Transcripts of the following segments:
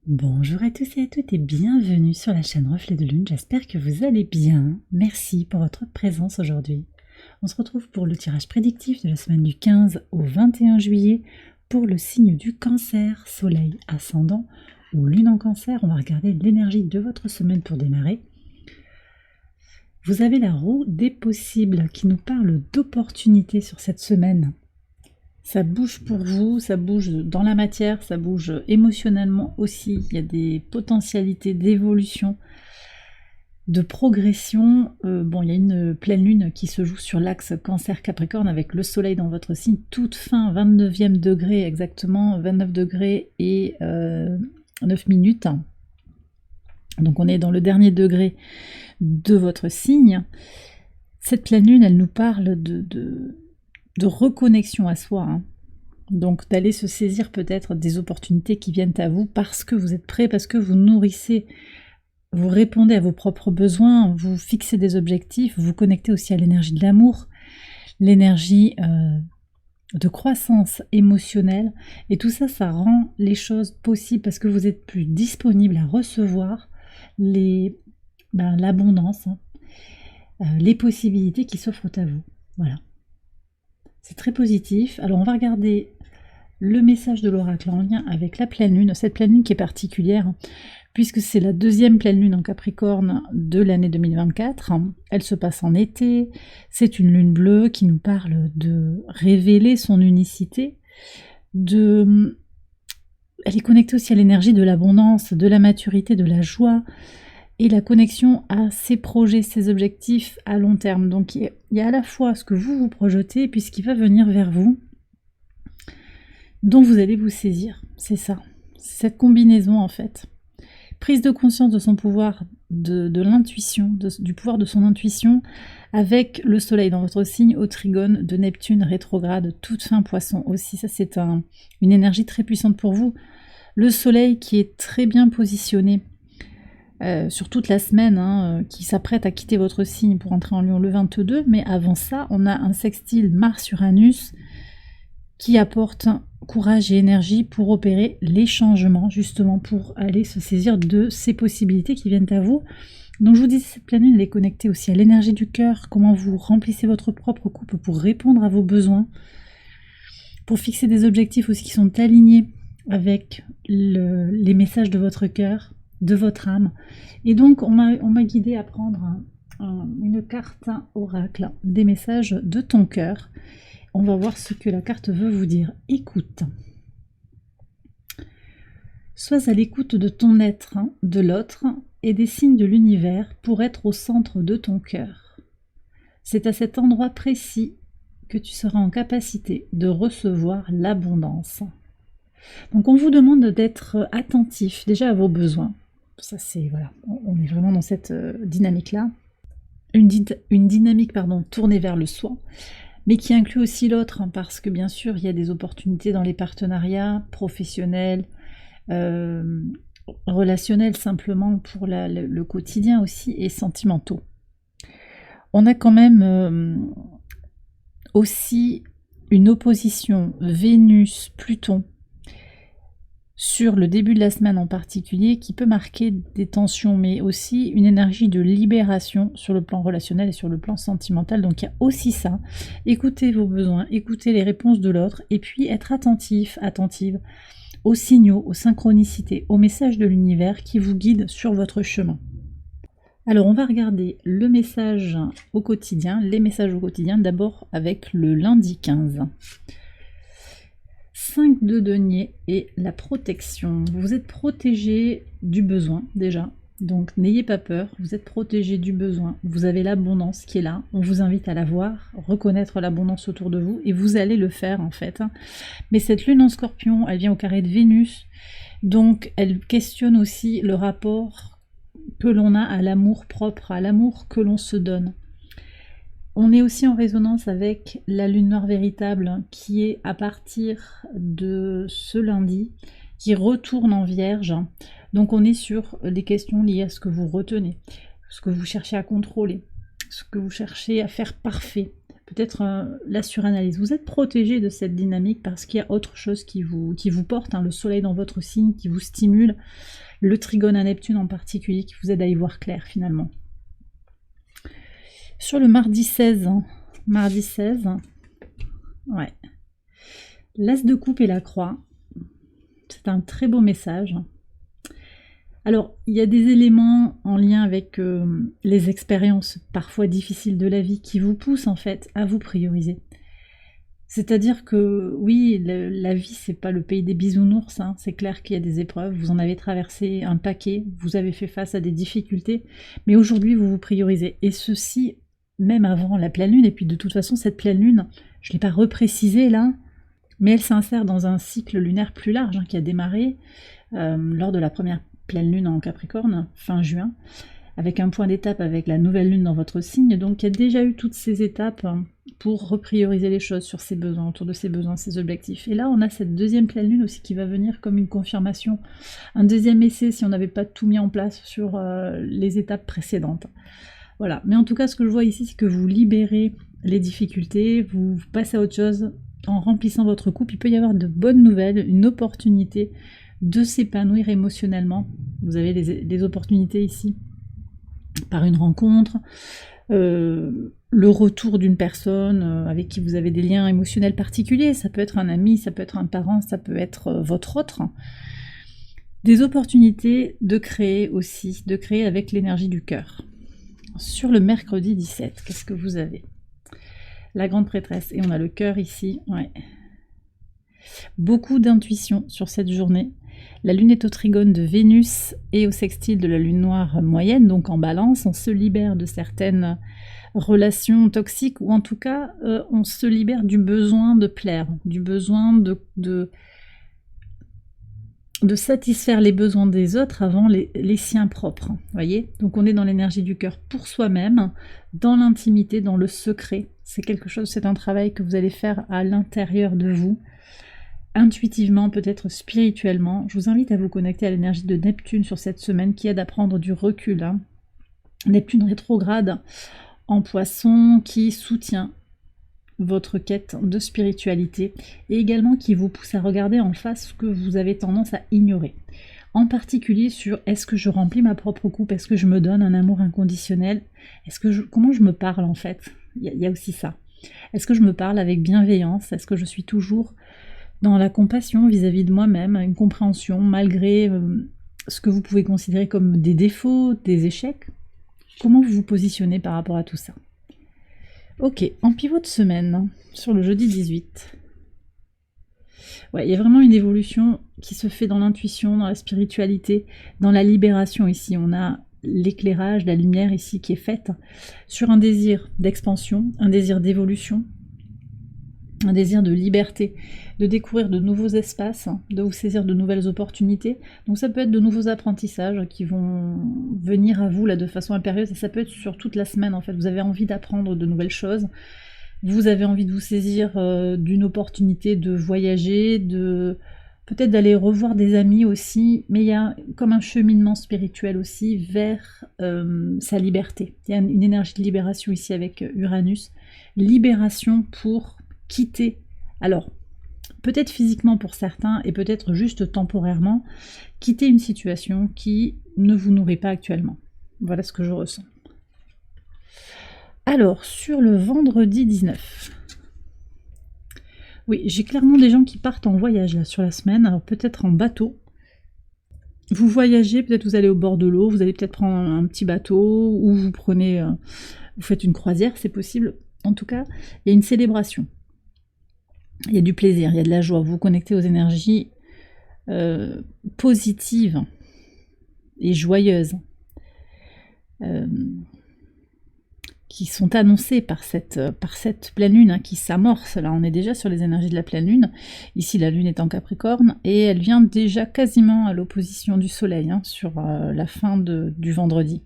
Bonjour à tous et à toutes et bienvenue sur la chaîne Reflet de Lune, j'espère que vous allez bien. Merci pour votre présence aujourd'hui. On se retrouve pour le tirage prédictif de la semaine du 15 au 21 juillet pour le signe du Cancer, Soleil ascendant ou Lune en Cancer. On va regarder l'énergie de votre semaine pour démarrer. Vous avez la roue des possibles qui nous parle d'opportunités sur cette semaine. Ça bouge pour vous, ça bouge dans la matière, ça bouge émotionnellement aussi. Il y a des potentialités d'évolution, de progression. Il y a une pleine lune qui se joue sur l'axe Cancer-Capricorne avec le soleil dans votre signe, toute fin, 29e degré exactement, 29 degrés et 9 minutes. Donc on est dans le dernier degré de votre signe. Cette pleine lune, elle nous parle de reconnexion à soi, hein. Donc d'aller se saisir peut-être des opportunités qui viennent à vous parce que vous êtes prêt, parce que vous nourrissez, vous répondez à vos propres besoins, vous fixez des objectifs, vous vous connectez aussi à l'énergie de l'amour, l'énergie de croissance émotionnelle, et tout ça, ça rend les choses possibles parce que vous êtes plus disponible à recevoir l'abondance, hein, les possibilités qui s'offrent à vous. Voilà. C'est très positif. Alors on va regarder le message de l'oracle en lien avec la pleine lune, cette pleine lune qui est particulière, puisque c'est la deuxième pleine lune en Capricorne de l'année 2024. Elle se passe en été, c'est une lune bleue qui nous parle de révéler son unicité, elle est connectée aussi à l'énergie de l'abondance, de la maturité, de la joie, et la connexion à ses projets, ses objectifs à long terme. Donc il y a à la fois ce que vous vous projetez et puis ce qui va venir vers vous, dont vous allez vous saisir. C'est ça, c'est cette combinaison en fait. Prise de conscience de son pouvoir, de l'intuition, du pouvoir de son intuition, avec le soleil dans votre signe au trigone de Neptune rétrograde, toute fin Poisson aussi. Ça c'est une énergie très puissante pour vous. Le soleil qui est très bien positionné sur toute la semaine, qui s'apprête à quitter votre signe pour entrer en Lion le 22, mais avant ça, on a un sextile Mars-Uranus qui apporte courage et énergie pour opérer les changements, justement pour aller se saisir de ces possibilités qui viennent à vous. Donc je vous dis, cette pleine lune, elle est connectée aussi à l'énergie du cœur, comment vous remplissez votre propre coupe pour répondre à vos besoins, pour fixer des objectifs aussi qui sont alignés avec les messages de votre cœur, de votre âme. Et donc on m'a guidé à prendre une carte oracle des messages de ton cœur. On va voir ce que la carte veut vous dire. Écoute. Sois à l'écoute de ton être, de l'autre et des signes de l'univers pour être au centre de ton cœur. C'est à cet endroit précis que tu seras en capacité de recevoir l'abondance. Donc on vous demande d'être attentif déjà à vos besoins. Ça c'est, voilà, on est vraiment dans cette dynamique-là. Une dynamique tournée vers le soi, mais qui inclut aussi l'autre, parce que bien sûr, il y a des opportunités dans les partenariats professionnels, relationnels simplement pour le quotidien aussi, et sentimentaux. On a quand même aussi une opposition Vénus-Pluton sur le début de la semaine en particulier, qui peut marquer des tensions, mais aussi une énergie de libération sur le plan relationnel et sur le plan sentimental. Donc il y a aussi ça. Écoutez vos besoins, écoutez les réponses de l'autre, et puis être attentif, attentive aux signaux, aux synchronicités, aux messages de l'univers qui vous guident sur votre chemin. Alors on va regarder le message au quotidien, les messages au quotidien, d'abord avec le lundi 15. 5 de denier et la protection. Vous êtes protégé du besoin déjà, donc n'ayez pas peur, vous êtes protégé du besoin. Vous avez l'abondance qui est là, on vous invite à la voir, reconnaître l'abondance autour de vous, et vous allez le faire en fait. Mais cette lune en Scorpion, elle vient au carré de Vénus, donc elle questionne aussi le rapport que l'on a à l'amour propre, à l'amour que l'on se donne. On est aussi en résonance avec la lune noire véritable qui est à partir de ce lundi, qui retourne en Vierge. Donc on est sur les questions liées à ce que vous retenez, ce que vous cherchez à contrôler, ce que vous cherchez à faire parfait, peut-être la suranalyse. Vous êtes protégé de cette dynamique parce qu'il y a autre chose qui vous porte, hein, le soleil dans votre signe qui vous stimule, le trigone à Neptune en particulier qui vous aide à y voir clair finalement. Sur le mardi 16, ouais, l'As de coupe et la croix, c'est un très beau message. Alors, il y a des éléments en lien avec les expériences parfois difficiles de la vie qui vous poussent en fait à vous prioriser. C'est-à-dire que oui, la vie c'est pas le pays des bisounours, hein. C'est clair qu'il y a des épreuves, vous en avez traversé un paquet, vous avez fait face à des difficultés, mais aujourd'hui vous vous priorisez. Et ceci même avant la pleine lune, et puis de toute façon cette pleine lune, je ne l'ai pas reprécisé là, mais elle s'insère dans un cycle lunaire plus large hein, qui a démarré lors de la première pleine lune en Capricorne, fin juin, avec un point d'étape avec la nouvelle lune dans votre signe. Donc il y a déjà eu toutes ces étapes pour reprioriser les choses sur ses besoins, autour de ses besoins, ses objectifs. Et là on a cette deuxième pleine lune aussi qui va venir comme une confirmation, un deuxième essai si on n'avait pas tout mis en place sur les étapes précédentes. Voilà, mais en tout cas ce que je vois ici c'est que vous libérez les difficultés, vous passez à autre chose en remplissant votre coupe. Il peut y avoir de bonnes nouvelles, une opportunité de s'épanouir émotionnellement. Vous avez des opportunités ici par une rencontre, le retour d'une personne avec qui vous avez des liens émotionnels particuliers, ça peut être un ami, ça peut être un parent, ça peut être votre autre. Des opportunités de créer aussi, de créer avec l'énergie du cœur. Sur le mercredi 17, qu'est-ce que vous avez? La grande prêtresse, et on a le cœur ici, ouais. Beaucoup d'intuition sur cette journée. La lune est au trigone de Vénus et au sextile de la lune noire moyenne, donc en balance. On se libère de certaines relations toxiques, ou en tout cas, on se libère du besoin de plaire, du besoin de satisfaire les besoins des autres avant les siens propres. Voyez, donc on est dans l'énergie du cœur pour soi-même, dans l'intimité, dans le secret. C'est quelque chose, c'est un travail que vous allez faire à l'intérieur de vous, intuitivement, peut-être spirituellement. Je vous invite à vous connecter à l'énergie de Neptune sur cette semaine qui aide à prendre du recul. Hein. Neptune rétrograde en Poisson qui soutient votre quête de spiritualité et également qui vous pousse à regarder en face ce que vous avez tendance à ignorer. En particulier sur est-ce que je remplis ma propre coupe, est-ce que je me donne un amour inconditionnel, comment je me parle en fait, il y a aussi ça. Est-ce que je me parle avec bienveillance, est-ce que je suis toujours dans la compassion vis-à-vis de moi-même, une compréhension malgré ce que vous pouvez considérer comme des défauts, des échecs. Comment vous vous positionnez par rapport à tout ça? Ok, en pivot de semaine, sur le jeudi 18. Ouais, il y a vraiment une évolution qui se fait dans l'intuition, dans la spiritualité, dans la libération ici. On a l'éclairage, la lumière ici qui est faite sur un désir d'expansion, un désir d'évolution, un désir de liberté, de découvrir de nouveaux espaces, de vous saisir de nouvelles opportunités. Donc ça peut être de nouveaux apprentissages qui vont venir à vous là de façon impérieuse, et ça peut être sur toute la semaine en fait. Vous avez envie d'apprendre de nouvelles choses, vous avez envie de vous saisir d'une opportunité de voyager, de peut-être d'aller revoir des amis aussi, mais il y a comme un cheminement spirituel aussi vers sa liberté. Il y a une énergie de libération ici avec Uranus, libération pour quitter, alors peut-être physiquement pour certains et peut-être juste temporairement, quitter une situation qui ne vous nourrit pas actuellement. Voilà ce que je ressens. Alors, sur le vendredi 19, oui, j'ai clairement des gens qui partent en voyage là sur la semaine, alors peut-être en bateau. Vous voyagez, peut-être vous allez au bord de l'eau, vous allez peut-être prendre un petit bateau, ou vous prenez, vous faites une croisière, c'est possible. En tout cas, il y a une célébration. Il y a du plaisir, il y a de la joie, vous vous connectez aux énergies positives et joyeuses qui sont annoncées par cette pleine lune hein, qui s'amorce. Là on est déjà sur les énergies de la pleine lune, ici la lune est en Capricorne et elle vient déjà quasiment à l'opposition du soleil hein, sur la fin du vendredi.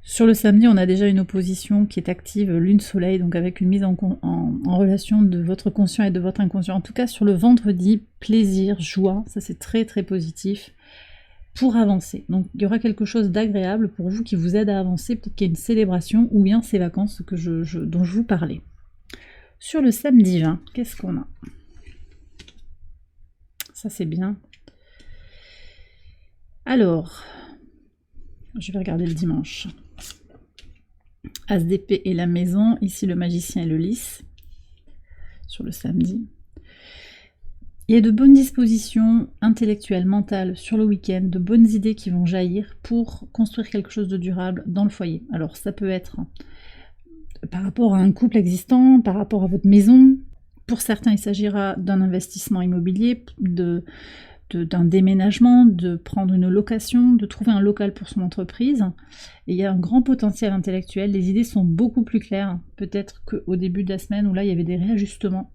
Sur le samedi, on a déjà une opposition qui est active, lune-soleil, donc avec une mise en relation de votre conscient et de votre inconscient. En tout cas, sur le vendredi, plaisir, joie, ça c'est très très positif. pour avancer. Donc il y aura quelque chose d'agréable pour vous qui vous aide à avancer, peut-être qu'il y a une célébration ou bien ces vacances dont je vous parlais. Sur le samedi 20, qu'est-ce qu'on a? Ça c'est bien. Alors, je vais regarder le dimanche. As d'épée et la maison, ici le magicien et le lys. Sur le samedi. Il y a de bonnes dispositions intellectuelles, mentales sur le week-end, de bonnes idées qui vont jaillir pour construire quelque chose de durable dans le foyer. Alors ça peut être par rapport à un couple existant, par rapport à votre maison. Pour certains, il s'agira d'un investissement immobilier, d'un déménagement, de prendre une location, de trouver un local pour son entreprise. Et il y a un grand potentiel intellectuel, les idées sont beaucoup plus claires, peut-être qu'au début de la semaine où là il y avait des réajustements.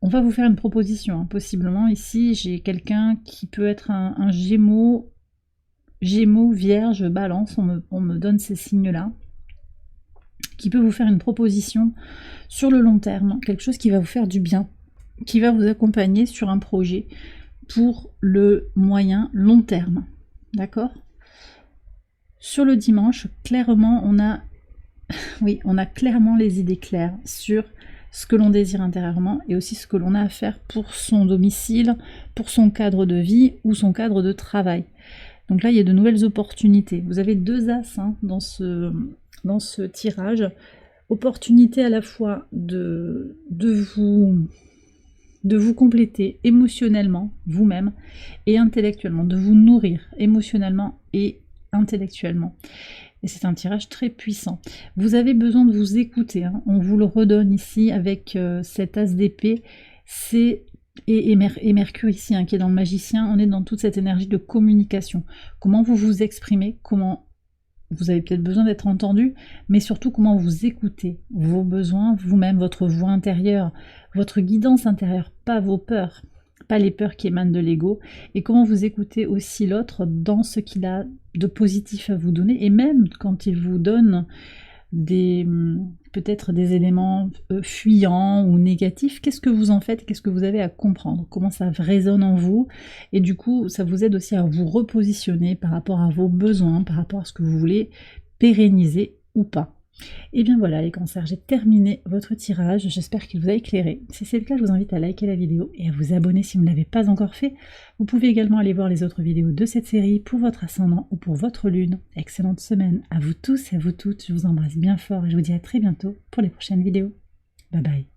On va vous faire une proposition, possiblement. Ici, j'ai quelqu'un qui peut être un Gémeaux, Vierge, Balance, on me donne ces signes-là, qui peut vous faire une proposition sur le long terme, quelque chose qui va vous faire du bien, qui va vous accompagner sur un projet pour le moyen long terme. D'accord? Sur le dimanche, clairement, on a clairement les idées claires sur ce que l'on désire intérieurement et aussi ce que l'on a à faire pour son domicile, pour son cadre de vie ou son cadre de travail. Donc là, il y a de nouvelles opportunités. Vous avez 2 as dans ce tirage. Opportunité à la fois de vous compléter émotionnellement, vous-même, et intellectuellement, de vous nourrir émotionnellement et intellectuellement. Et c'est un tirage très puissant. Vous avez besoin de vous écouter, on vous le redonne ici avec cet as d'épée, et Mercure ici qui est dans le magicien, on est dans toute cette énergie de communication. Comment vous vous exprimez, comment vous avez peut-être besoin d'être entendu, mais surtout comment vous écoutez vos besoins, vous-même, votre voix intérieure, votre guidance intérieure, pas vos peurs, pas les peurs qui émanent de l'ego, et comment vous écoutez aussi l'autre dans ce qu'il a de positif à vous donner, et même quand il vous donne peut-être des éléments fuyants ou négatifs, qu'est-ce que vous en faites, qu'est-ce que vous avez à comprendre, comment ça résonne en vous, et du coup ça vous aide aussi à vous repositionner par rapport à vos besoins, par rapport à ce que vous voulez pérenniser ou pas. Et bien voilà les cancers, j'ai terminé votre tirage, j'espère qu'il vous a éclairé. Si c'est le cas, je vous invite à liker la vidéo et à vous abonner si vous ne l'avez pas encore fait. Vous pouvez également aller voir les autres vidéos de cette série pour votre ascendant ou pour votre lune. Excellente semaine à vous tous et à vous toutes, je vous embrasse bien fort et je vous dis à très bientôt pour les prochaines vidéos. Bye bye.